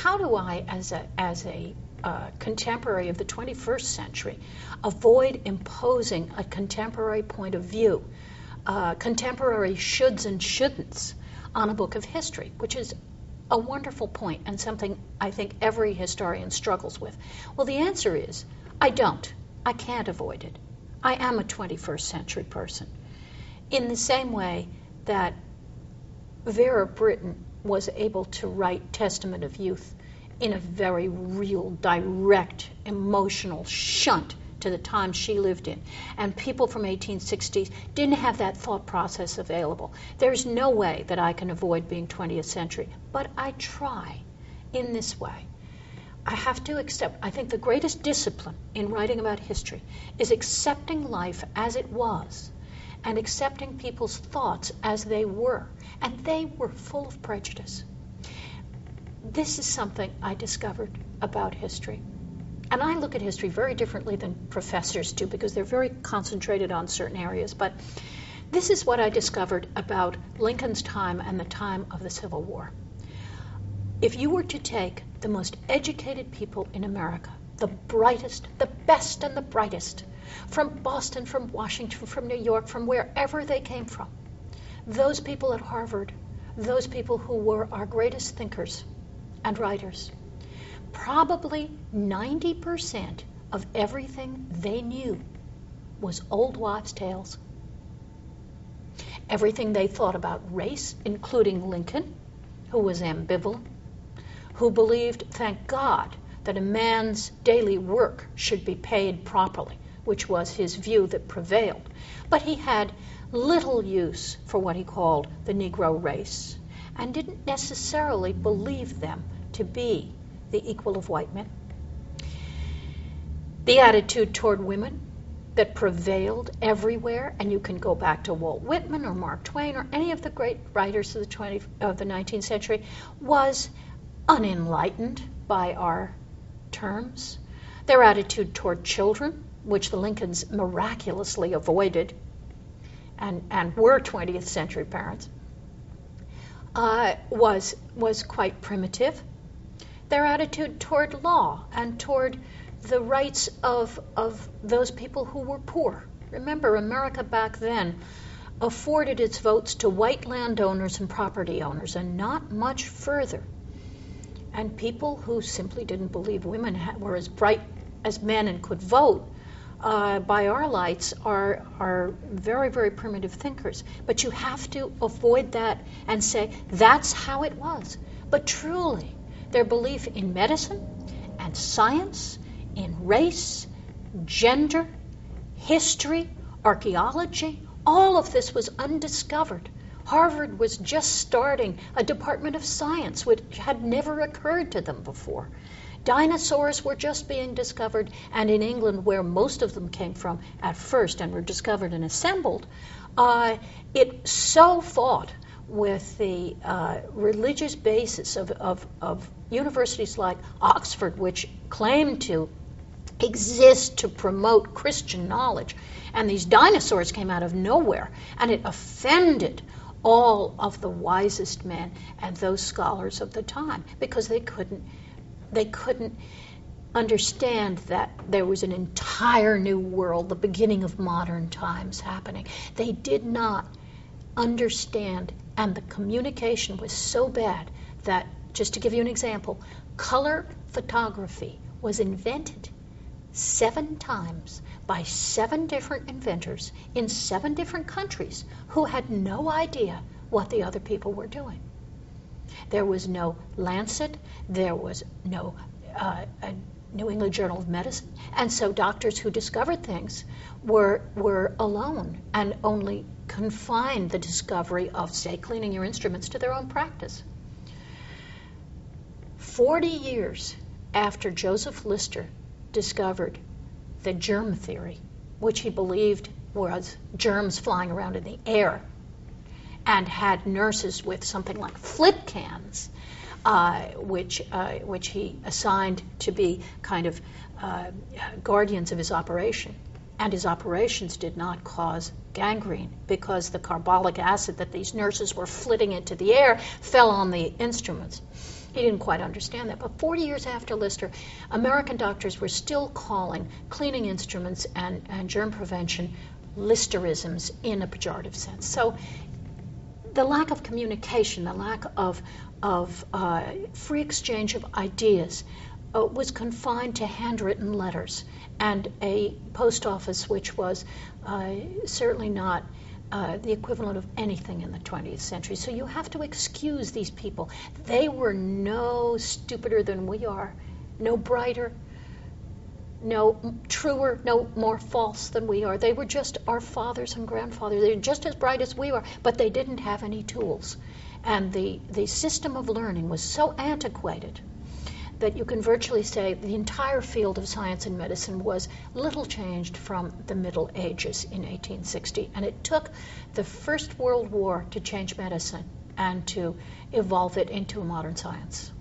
how do I, as a contemporary of the 21st century, avoid imposing a contemporary point of view, contemporary shoulds and shouldn'ts on a book of history, which is a wonderful point and something I think every historian struggles with? Well, the answer is I don't. I can't avoid it. I am a 21st century person. In the same way that Vera Brittain was able to write Testament of Youth in a very real, direct, emotional shunt to the time she lived in, and people from 1860s didn't have that thought process available. There's no way that I can avoid being 20th century, but I try in this way. I have to accept, I think the greatest discipline in writing about history is accepting life as it was and accepting people's thoughts as they were, and they were full of prejudice. This is something I discovered about history. And I look at history very differently than professors do because they're very concentrated on certain areas. But this is what I discovered about Lincoln's time and the time of the Civil War. If you were to take the most educated people in America, the brightest, the best and the brightest, from Boston, from Washington, from New York, from wherever they came from, those people at Harvard, those people who were our greatest thinkers and writers, probably 90% of everything they knew was old wives' tales. Everything they thought about race, including Lincoln, who was ambivalent, who believed, thank God, that a man's daily work should be paid properly, which was his view that prevailed. But he had little use for what he called the Negro race and didn't necessarily believe them to be the equal of white men. The attitude toward women that prevailed everywhere, and you can go back to Walt Whitman or Mark Twain or any of the great writers of the 19th century, was unenlightened by our terms. Their attitude toward children, which the Lincolns miraculously avoided and were 20th century parents, was quite primitive. Their attitude toward law and toward the rights of those people who were poor. Remember, America back then afforded its votes to white landowners and property owners, and not much further. And people who simply didn't believe women were as bright as men and could vote, by our lights, are very, very primitive thinkers. But you have to avoid that and say, that's how it was. But truly, their belief in medicine and science, in race, gender, history, archaeology, all of this was undiscovered. Harvard was just starting a department of science which had never occurred to them before. Dinosaurs were just being discovered, and in England, where most of them came from at first and were discovered and assembled, it so fought with the religious basis of universities like Oxford, which claimed to exist to promote Christian knowledge. And these dinosaurs came out of nowhere, and it offended all of the wisest men and those scholars of the time because they couldn't understand that there was an entire new world, the beginning of modern times happening. They did not understand, and the communication was so bad that, just to give you an example, color photography was invented 7 times by 7 different inventors in 7 different countries who had no idea what the other people were doing. There was no Lancet, there was no New England Journal of Medicine, and so doctors who discovered things were alone and only confined the discovery of, say, cleaning your instruments to their own practice. 40 years after Joseph Lister discovered the germ theory, which he believed was germs flying around in the air, and had nurses with something like flip cans, which he assigned to be kind of guardians of his operation. And his operations did not cause gangrene because the carbolic acid that these nurses were flitting into the air fell on the instruments. He didn't quite understand that. But 40 years after Lister, American doctors were still calling cleaning instruments and germ prevention Listerisms in a pejorative sense. So the lack of communication, the lack of free exchange of ideas was confined to handwritten letters and a post office which was certainly not the equivalent of anything in the 20th century. So you have to excuse these people. They were no stupider than we are, no brighter, no truer, no more false than we are. They were just our fathers and grandfathers. They were just as bright as we are, but they didn't have any tools. And the system of learning was so antiquated that you can virtually say the entire field of science and medicine was little changed from the Middle Ages in 1860. And it took the First World War to change medicine and to evolve it into a modern science.